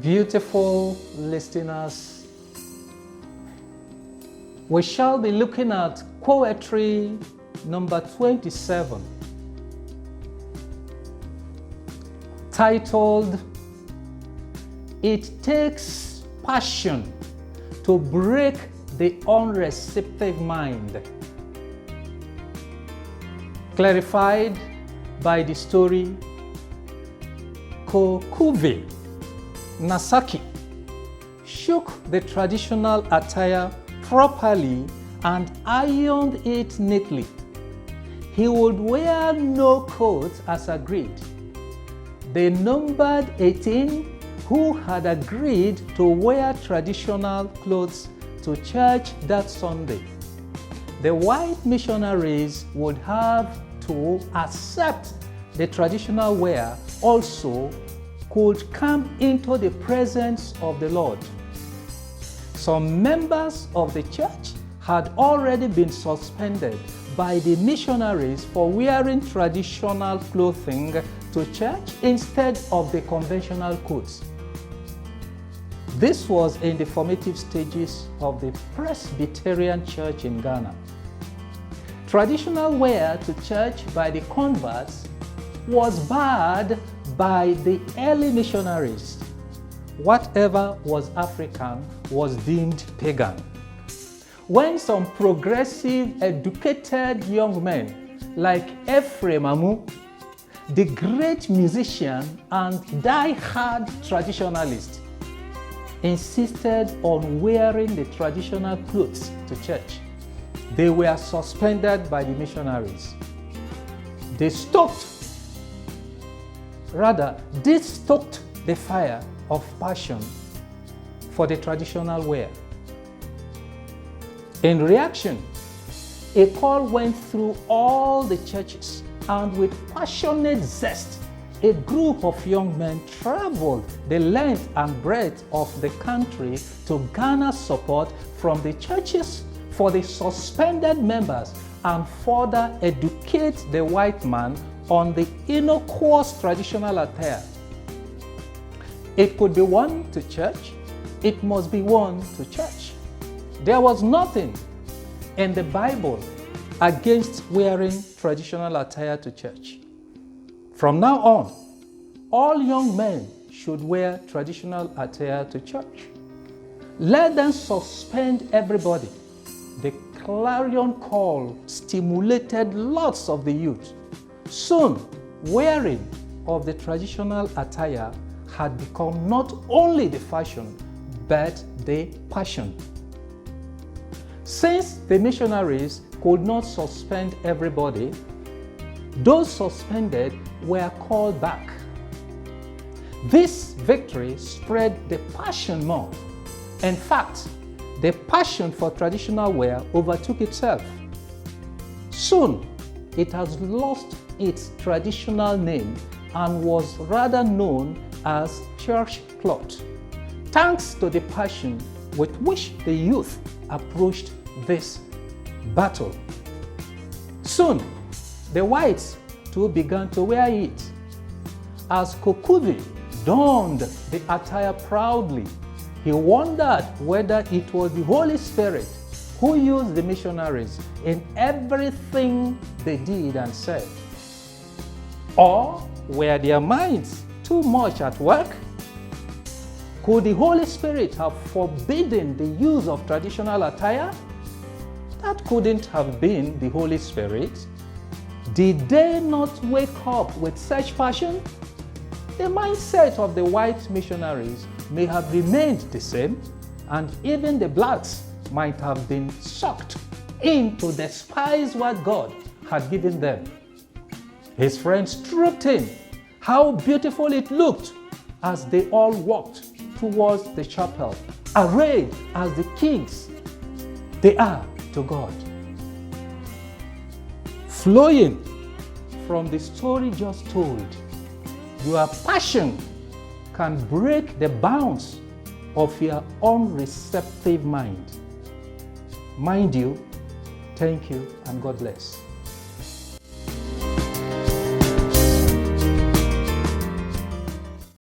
Beautiful listeners, we shall be looking at QUOWETRY number 27, titled, "It Takes Passion to Break the Unreceptive Mind," clarified by the story Kokuve Nasaki shook the traditional attire properly and ironed it neatly. He would wear no coat as agreed. They numbered 18 who had agreed to wear traditional clothes to church that Sunday. The white missionaries would have to accept the traditional wear also could come into the presence of the Lord. Some members of the church had already been suspended by the missionaries for wearing traditional clothing to church instead of the conventional coats. This was in the formative stages of the Presbyterian Church in Ghana. Traditional wear to church by the converts was barred by the early missionaries. Whatever was African was deemed pagan. When some progressive, educated young men like Ephraim Amu, the great musician and die-hard traditionalist, insisted on wearing the traditional clothes to church, they were suspended by the missionaries. This stoked the fire of passion for the traditional wear. In reaction, a call went through all the churches, and with passionate zest, a group of young men traveled the length and breadth of the country to garner support from the churches for the suspended members and further educate the white man on the innocuous traditional attire. It could be worn to church, it must be worn to church. There was nothing in the Bible against wearing traditional attire to church. From now on, all young men should wear traditional attire to church. Let them suspend everybody. The clarion call stimulated lots of the youth. Soon, wearing of the traditional attire had become not only the fashion, but the passion. Since the missionaries could not suspend everybody, those suspended were called back. This victory spread the passion more. In fact, the passion for traditional wear overtook itself. Soon, it has lost its traditional name and was rather known as church cloth, thanks to the passion with which the youth approached this battle. Soon, the whites too began to wear it. As Kokuve donned the attire proudly, he wondered whether it was the Holy Spirit who used the missionaries in everything they did and said. Or were their minds too much at work? Could the Holy Spirit have forbidden the use of traditional attire? That couldn't have been the Holy Spirit. Did they not wake up with such passion? The mindset of the white missionaries may have remained the same, and even the blacks might have been sucked in to despise what God had given them. His friends trooped in. How beautiful it looked as they all walked towards the chapel, arrayed as the kings they are to God. Flowing from the story just told, your passion can break the bounds of your unreceptive mind. Mind you, thank you, and God bless.